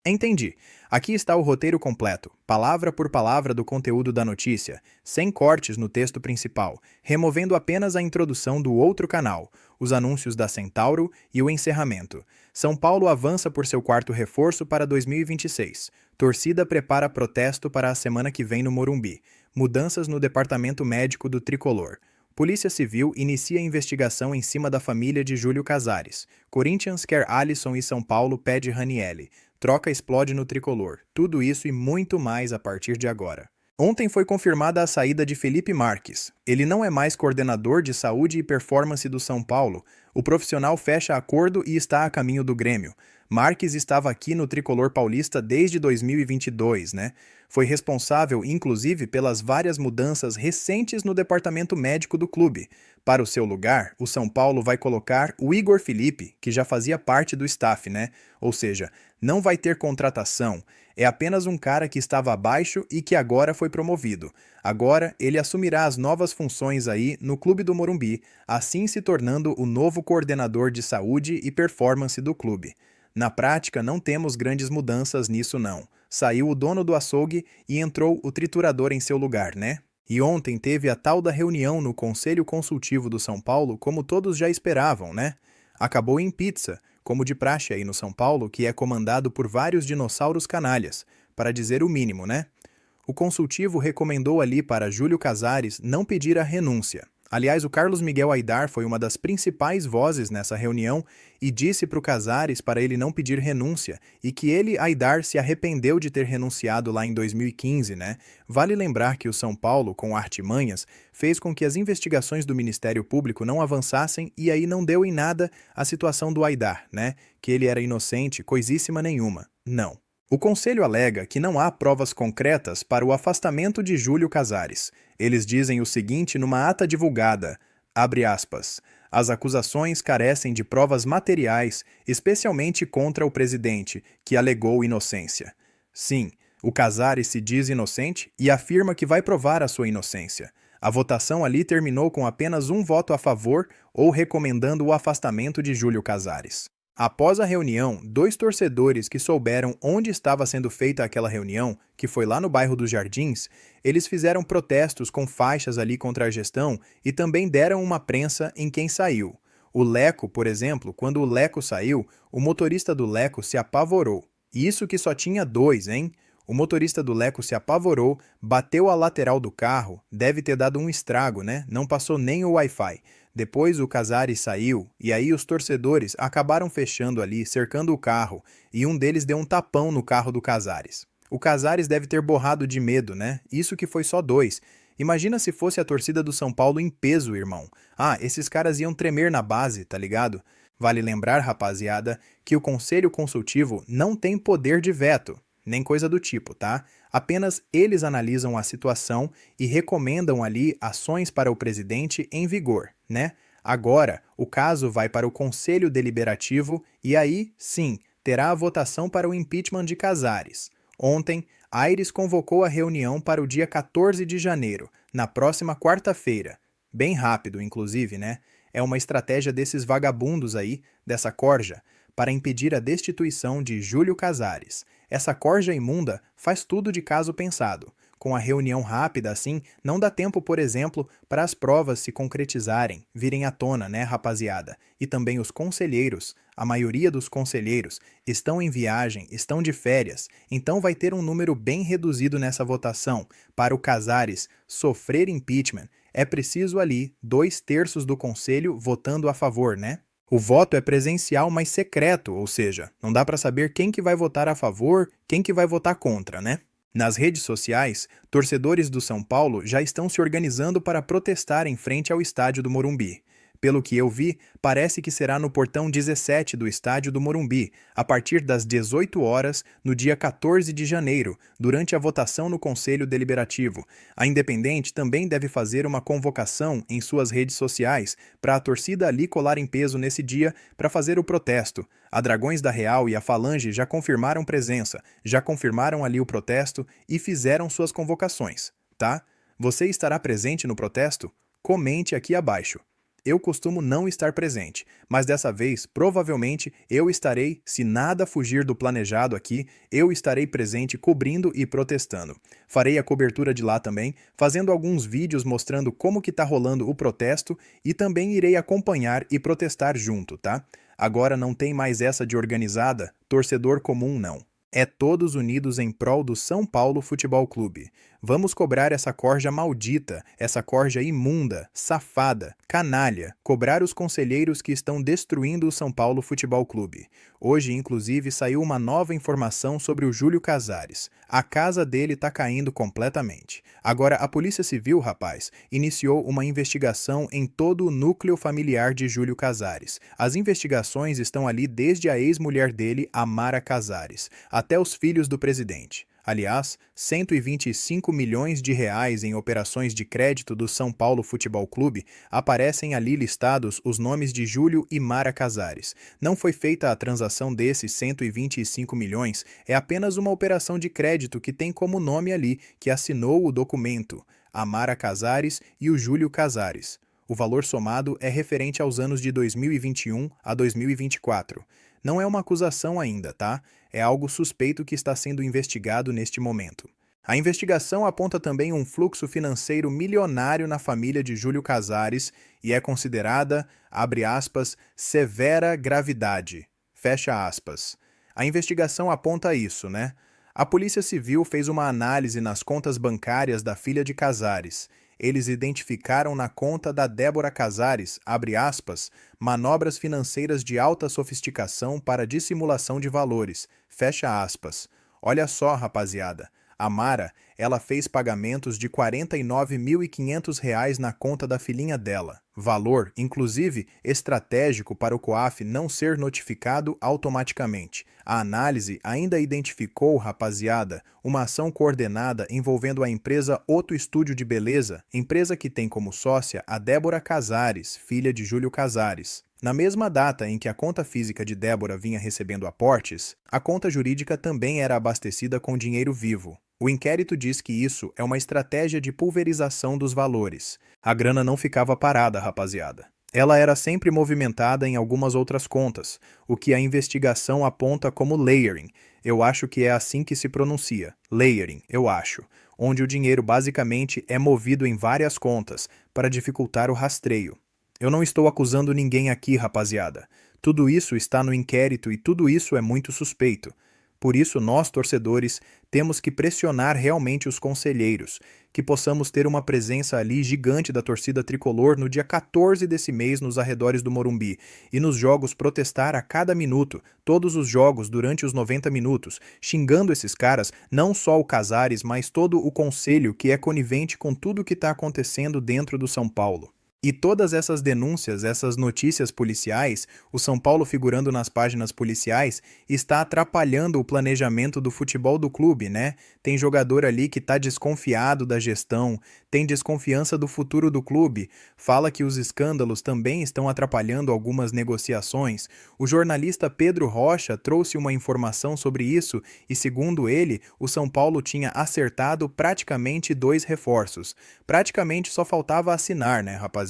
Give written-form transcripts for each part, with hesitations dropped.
Entendi. Aqui está o roteiro completo, palavra por palavra do conteúdo da notícia, sem cortes no texto principal, removendo apenas a introdução do outro canal, os anúncios da Centauro e o encerramento. São Paulo avança por seu quarto reforço para 2026. Torcida prepara protesto para a semana que vem no Morumbi. Mudanças no departamento médico do Tricolor. Polícia Civil inicia investigação em cima da família de Júlio Casares. Corinthians quer Alisson e São Paulo pede Ranielli. Troca explode no Tricolor. Tudo isso e muito mais a partir de agora. Ontem foi confirmada a saída de Felipe Marques. Ele não é mais coordenador de saúde e performance do São Paulo. O profissional fecha acordo e está a caminho do Grêmio. Marques estava aqui no Tricolor Paulista desde 2022, né? Foi responsável, inclusive, pelas várias mudanças recentes no departamento médico do clube. Para o seu lugar, o São Paulo vai colocar o Igor Felipe, que já fazia parte do staff, né? Ou seja, não vai ter contratação. É apenas um cara que estava abaixo e que agora foi promovido. Agora, ele assumirá as novas funções aí no Clube do Morumbi, assim se tornando o novo coordenador de saúde e performance do clube. Na prática, não temos grandes mudanças nisso não. Saiu o dono do açougue e entrou o triturador em seu lugar, né? E ontem teve a tal da reunião no Conselho Consultivo do São Paulo, como todos já esperavam, né? Acabou em pizza, como de praxe aí no São Paulo, que é comandado por vários dinossauros canalhas, para dizer o mínimo, né? O consultivo recomendou ali para Júlio Casares não pedir a renúncia. Aliás, o Carlos Miguel Aidar foi uma das principais vozes nessa reunião e disse para o Casares para ele não pedir renúncia e que ele, Aidar, se arrependeu de ter renunciado lá em 2015, né? Vale lembrar que o São Paulo, com artimanhas, fez com que as investigações do Ministério Público não avançassem e aí não deu em nada a situação do Aidar, né? Que ele era inocente, coisíssima nenhuma. Não. O Conselho alega que não há provas concretas para o afastamento de Júlio Casares. Eles dizem o seguinte numa ata divulgada, abre aspas, as acusações carecem de provas materiais, especialmente contra o presidente, que alegou inocência. Sim, o Casares se diz inocente e afirma que vai provar a sua inocência. A votação ali terminou com apenas um voto a favor ou recomendando o afastamento de Júlio Casares. Após a reunião, 2 torcedores que souberam onde estava sendo feita aquela reunião, que foi lá no bairro dos Jardins, eles fizeram protestos com faixas ali contra a gestão e também deram uma prensa em quem saiu. O Leco, por exemplo, quando o Leco saiu, o motorista do Leco se apavorou. Isso que só tinha 2, hein? O motorista do Leco se apavorou, bateu a lateral do carro, deve ter dado um estrago, né? Não passou nem o Wi-Fi. Depois o Casares saiu, e aí os torcedores acabaram fechando ali, cercando o carro, e um deles deu um tapão no carro do Casares. O Casares deve ter borrado de medo, né? Isso que foi só 2. Imagina se fosse a torcida do São Paulo em peso, irmão. Ah, esses caras iam tremer na base, tá ligado? Vale lembrar, rapaziada, que o Conselho Consultivo não tem poder de veto, nem coisa do tipo, tá? Apenas eles analisam a situação e recomendam ali ações para o presidente em vigor, né? Agora, o caso vai para o Conselho Deliberativo e aí, sim, terá a votação para o impeachment de Casares. Ontem, Aires convocou a reunião para o dia 14 de janeiro, na próxima quarta-feira. Bem rápido, inclusive, né? É uma estratégia desses vagabundos aí, dessa corja, para impedir a destituição de Júlio Casares. Essa corja imunda faz tudo de caso pensado. Com a reunião rápida assim, não dá tempo, por exemplo, para as provas se concretizarem, virem à tona, né, rapaziada? E também os conselheiros, a maioria dos conselheiros, estão em viagem, estão de férias, então vai ter um número bem reduzido nessa votação. Para o Casares sofrer impeachment, é preciso ali 2/3 do conselho votando a favor, né? O voto é presencial, mas secreto, ou seja, não dá para saber quem que vai votar a favor, quem que vai votar contra, né? Nas redes sociais, torcedores do São Paulo já estão se organizando para protestar em frente ao estádio do Morumbi. Pelo que eu vi, parece que será no portão 17 do estádio do Morumbi, a partir das 18 horas, no dia 14 de janeiro, durante a votação no Conselho Deliberativo. A Independente também deve fazer uma convocação em suas redes sociais para a torcida ali colar em peso nesse dia para fazer o protesto. A Dragões da Real e a Falange já confirmaram presença, já confirmaram ali o protesto e fizeram suas convocações, tá? Você estará presente no protesto? Comente aqui abaixo. Eu costumo não estar presente, mas dessa vez, provavelmente, eu estarei, se nada fugir do planejado aqui, eu estarei presente cobrindo e protestando. Farei a cobertura de lá também, fazendo alguns vídeos mostrando como que tá rolando o protesto e também irei acompanhar e protestar junto, tá? Agora não tem mais essa de organizada, torcedor comum não. É todos unidos em prol do São Paulo Futebol Clube. Vamos cobrar essa corja maldita, essa corja imunda, safada, canalha, cobrar os conselheiros que estão destruindo o São Paulo Futebol Clube. Hoje, inclusive, saiu uma nova informação sobre o Júlio Casares. A casa dele tá caindo completamente. Agora, a Polícia Civil, rapaz, iniciou uma investigação em todo o núcleo familiar de Júlio Casares. As investigações estão ali desde a ex-mulher dele, Amara Casares, até os filhos do presidente. Aliás, 125 milhões de reais em operações de crédito do São Paulo Futebol Clube, aparecem ali listados os nomes de Júlio e Mara Casares. Não foi feita a transação desses 125 milhões, é apenas uma operação de crédito que tem como nome ali, que assinou o documento, a Mara Casares e o Júlio Casares. O valor somado é referente aos anos de 2021 a 2024. Não é uma acusação ainda, tá? É algo suspeito que está sendo investigado neste momento. A investigação aponta também um fluxo financeiro milionário na família de Júlio Casares e é considerada, abre aspas, severa gravidade, fecha aspas. A investigação aponta isso, né? A Polícia Civil fez uma análise nas contas bancárias da filha de Casares. Eles identificaram na conta da Débora Casares, abre aspas, manobras financeiras de alta sofisticação para dissimulação de valores, fecha aspas. Olha só, rapaziada, a Mara, ela fez pagamentos de R$ 49.500 na conta da filhinha dela. Valor, inclusive, estratégico para o COAF não ser notificado automaticamente. A análise ainda identificou, rapaziada, uma ação coordenada envolvendo a empresa Otto Estúdio de Beleza, empresa que tem como sócia a Débora Casares, filha de Júlio Casares. Na mesma data em que a conta física de Débora vinha recebendo aportes, a conta jurídica também era abastecida com dinheiro vivo. O inquérito diz que isso é uma estratégia de pulverização dos valores. A grana não ficava parada, rapaziada. Ela era sempre movimentada em algumas outras contas, o que a investigação aponta como layering. Eu acho que é assim que se pronuncia. Layering, eu acho. Onde o dinheiro basicamente é movido em várias contas, para dificultar o rastreio. Eu não estou acusando ninguém aqui, rapaziada. Tudo isso está no inquérito e tudo isso é muito suspeito. Por isso, nós, torcedores, temos que pressionar realmente os conselheiros, que possamos ter uma presença ali gigante da torcida tricolor no dia 14 desse mês nos arredores do Morumbi, e nos jogos protestar a cada minuto, todos os jogos durante os 90 minutos, xingando esses caras, não só o Casares, mas todo o conselho que é conivente com tudo o que está acontecendo dentro do São Paulo. E todas essas denúncias, essas notícias policiais, o São Paulo figurando nas páginas policiais, está atrapalhando o planejamento do futebol do clube, né? Tem jogador ali que está desconfiado da gestão, tem desconfiança do futuro do clube, fala que os escândalos também estão atrapalhando algumas negociações. O jornalista Pedro Rocha trouxe uma informação sobre isso e, segundo ele, o São Paulo tinha acertado praticamente 2 reforços. Praticamente só faltava assinar, né, rapaziada?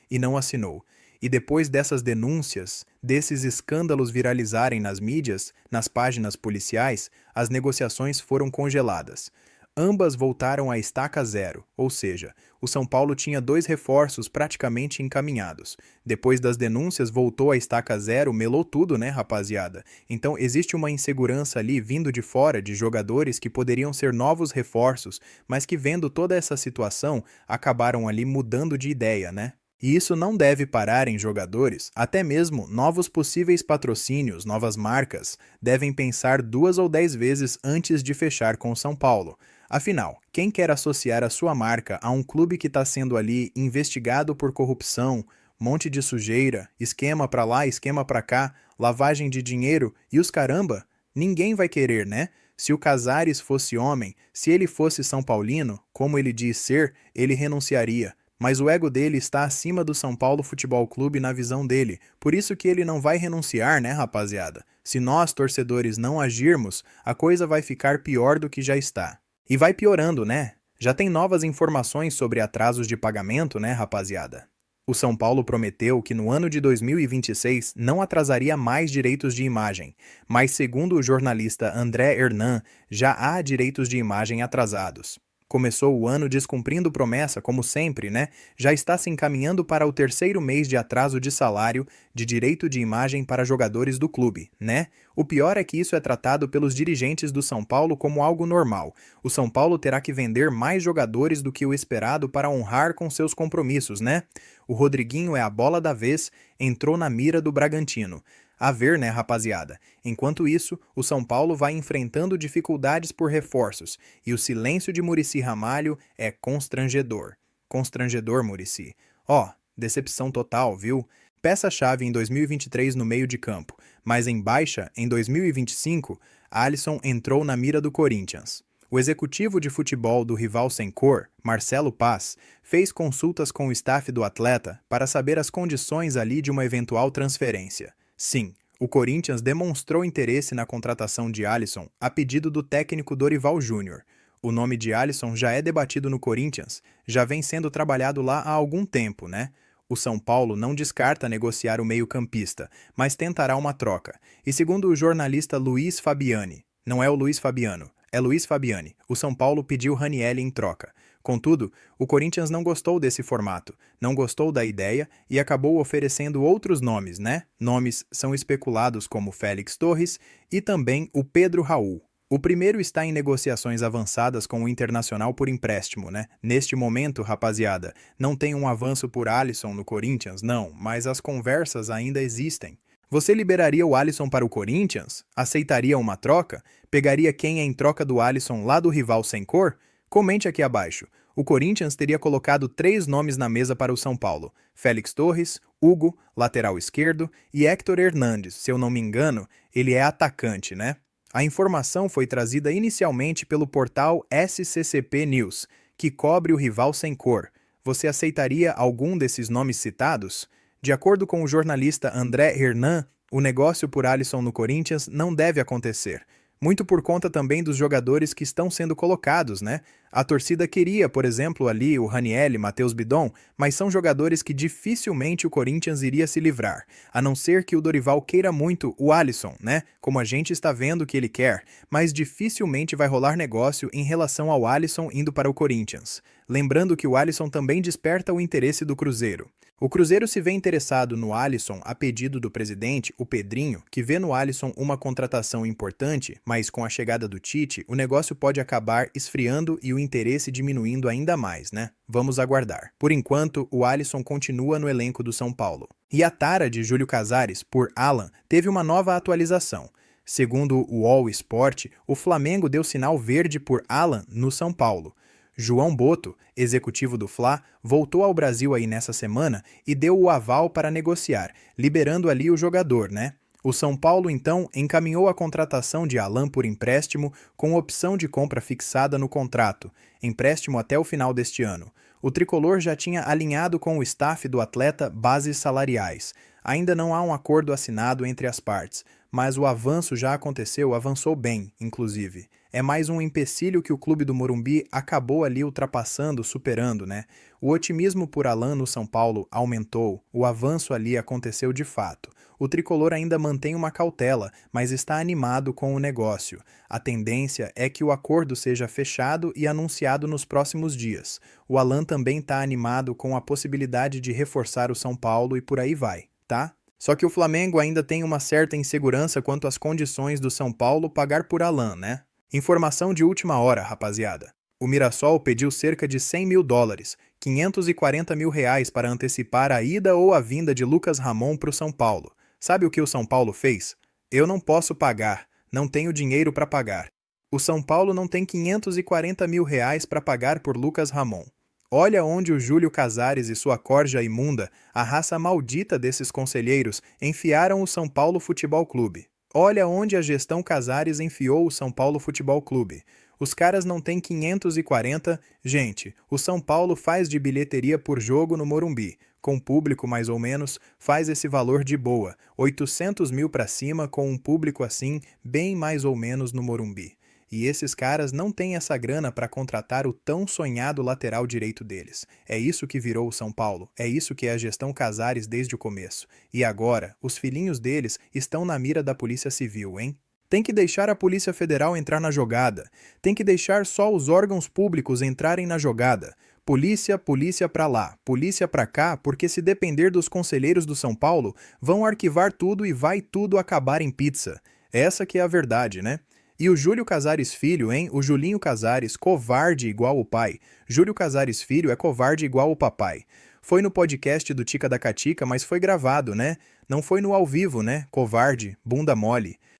E não assinou. E depois dessas denúncias, desses escândalos viralizarem nas mídias, nas páginas policiais, as negociações foram congeladas. Ambas voltaram à estaca zero, ou seja, o São Paulo tinha 2 reforços praticamente encaminhados. Depois das denúncias, voltou à estaca zero, melou tudo, né, rapaziada? Então existe uma insegurança ali vindo de fora de jogadores que poderiam ser novos reforços, mas que vendo toda essa situação, acabaram ali mudando de ideia, né? E isso não deve parar em jogadores, até mesmo novos possíveis patrocínios, novas marcas, devem pensar 2 ou 10 vezes antes de fechar com o São Paulo. Afinal, quem quer associar a sua marca a um clube que está sendo ali investigado por corrupção, monte de sujeira, esquema pra lá, esquema pra cá, lavagem de dinheiro e os caramba? Ninguém vai querer, né? Se o Casares fosse homem, se ele fosse São Paulino, como ele diz ser, ele renunciaria. Mas o ego dele está acima do São Paulo Futebol Clube na visão dele, por isso que ele não vai renunciar, né, rapaziada? Se nós, torcedores, não agirmos, a coisa vai ficar pior do que já está. E vai piorando, né? Já tem novas informações sobre atrasos de pagamento, né, rapaziada? O São Paulo prometeu que no ano de 2026 não atrasaria mais direitos de imagem, mas segundo o jornalista André Hernan, já há direitos de imagem atrasados. Começou o ano descumprindo promessa, como sempre, né? Já está se encaminhando para o terceiro mês de atraso de salário de direito de imagem para jogadores do clube, né? O pior é que isso é tratado pelos dirigentes do São Paulo como algo normal. O São Paulo terá que vender mais jogadores do que o esperado para honrar com seus compromissos, né? O Rodriguinho é a bola da vez, entrou na mira do Bragantino. A ver, né, rapaziada? Enquanto isso, o São Paulo vai enfrentando dificuldades por reforços, e o silêncio de Muricy Ramalho é constrangedor. Constrangedor, Muricy. Ó, decepção total, viu? Peça-chave em 2023 no meio de campo, mas em baixa em 2025, Alisson entrou na mira do Corinthians. O executivo de futebol do rival sem cor, Marcelo Paz, fez consultas com o staff do atleta para saber as condições ali de uma eventual transferência. Sim, o Corinthians demonstrou interesse na contratação de Alisson a pedido do técnico Dorival Júnior. O nome de Alisson já é debatido no Corinthians, já vem sendo trabalhado lá há algum tempo, né? O São Paulo não descarta negociar o meio-campista, mas tentará uma troca. E segundo o jornalista Luiz Fabiani, não é o Luiz Fabiano, é Luiz Fabiani, o São Paulo pediu Ranieri em troca. Contudo, o Corinthians não gostou desse formato, não gostou da ideia e acabou oferecendo outros nomes, né? Nomes são especulados como Félix Torres e também o Pedro Raul. O primeiro está em negociações avançadas com o Internacional por empréstimo, né? Neste momento, rapaziada, não tem um avanço por Alisson no Corinthians, não, mas as conversas ainda existem. Você liberaria o Alisson para o Corinthians? Aceitaria uma troca? Pegaria quem é em troca do Alisson lá do rival sem cor? Comente aqui abaixo. O Corinthians teria colocado 3 nomes na mesa para o São Paulo: Félix Torres, Hugo, lateral esquerdo, e Héctor Hernandes. Se eu não me engano, ele é atacante, né? A informação foi trazida inicialmente pelo portal SCCP News, que cobre o rival sem cor. Você aceitaria algum desses nomes citados? De acordo com o jornalista André Hernan, o negócio por Alisson no Corinthians não deve acontecer. Muito por conta também dos jogadores que estão sendo colocados, né? A torcida queria, por exemplo, ali o Ranieri, Matheus Bidon, mas são jogadores que dificilmente o Corinthians iria se livrar, a não ser que o Dorival queira muito o Alisson, né? Como a gente está vendo que ele quer, mas dificilmente vai rolar negócio em relação ao Alisson indo para o Corinthians. Lembrando que o Alisson também desperta o interesse do Cruzeiro. O Cruzeiro se vê interessado no Alisson a pedido do presidente, o Pedrinho, que vê no Alisson uma contratação importante, mas com a chegada do Tite, o negócio pode acabar esfriando e o interesse diminuindo ainda mais, né? Vamos aguardar. Por enquanto, o Alisson continua no elenco do São Paulo. E a tara de Júlio Casares por Alan teve uma nova atualização. Segundo o All Sport, o Flamengo deu sinal verde por Alan no São Paulo. João Boto, executivo do Fla, voltou ao Brasil aí nessa semana e deu o aval para negociar, liberando ali o jogador, né? O São Paulo, então, encaminhou a contratação de Alan por empréstimo com opção de compra fixada no contrato, empréstimo até o final deste ano. O tricolor já tinha alinhado com o staff do atleta bases salariais. Ainda não há um acordo assinado entre as partes, mas o avanço já aconteceu, avançou bem, inclusive. É mais um empecilho que o clube do Morumbi acabou ali ultrapassando, superando, né? O otimismo por Alan no São Paulo aumentou, o avanço ali aconteceu de fato. O tricolor ainda mantém uma cautela, mas está animado com o negócio. A tendência é que o acordo seja fechado e anunciado nos próximos dias. O Alan também está animado com a possibilidade de reforçar o São Paulo e por aí vai, tá? Só que o Flamengo ainda tem uma certa insegurança quanto às condições do São Paulo pagar por Alan, né? Informação de última hora, rapaziada. O Mirassol pediu cerca de 100 mil dólares, 540 mil reais para antecipar a ida ou a vinda de Lucas Ramon para o São Paulo. Sabe o que o São Paulo fez? Eu não posso pagar, não tenho dinheiro para pagar. O São Paulo não tem 540 mil reais para pagar por Lucas Ramon. Olha onde o Júlio Casares e sua corja imunda, a raça maldita desses conselheiros, enfiaram o São Paulo Futebol Clube. Olha onde a gestão Casares enfiou o São Paulo Futebol Clube. Os caras não têm 540... Gente, o São Paulo faz de bilheteria por jogo no Morumbi. Com público mais ou menos, faz esse valor de boa. 800 mil pra cima com um público assim, bem mais ou menos no Morumbi. E esses caras não têm essa grana para contratar o tão sonhado lateral direito deles. É isso que virou o São Paulo, é isso que é a gestão Casares desde o começo. E agora, os filhinhos deles estão na mira da Polícia Civil, hein? Tem que deixar a Polícia Federal entrar na jogada. Tem que deixar só os órgãos públicos entrarem na jogada. Polícia, polícia pra lá, polícia pra cá, porque se depender dos conselheiros do São Paulo, vão arquivar tudo e vai tudo acabar em pizza. Essa que é a verdade, né? E o Júlio Casares Filho, hein? O Julinho Casares, covarde igual o pai. Júlio Casares Filho é covarde igual o papai. Foi no podcast do Tica da Catica, mas foi gravado, né? Não foi no ao vivo, né? Covarde, bunda mole.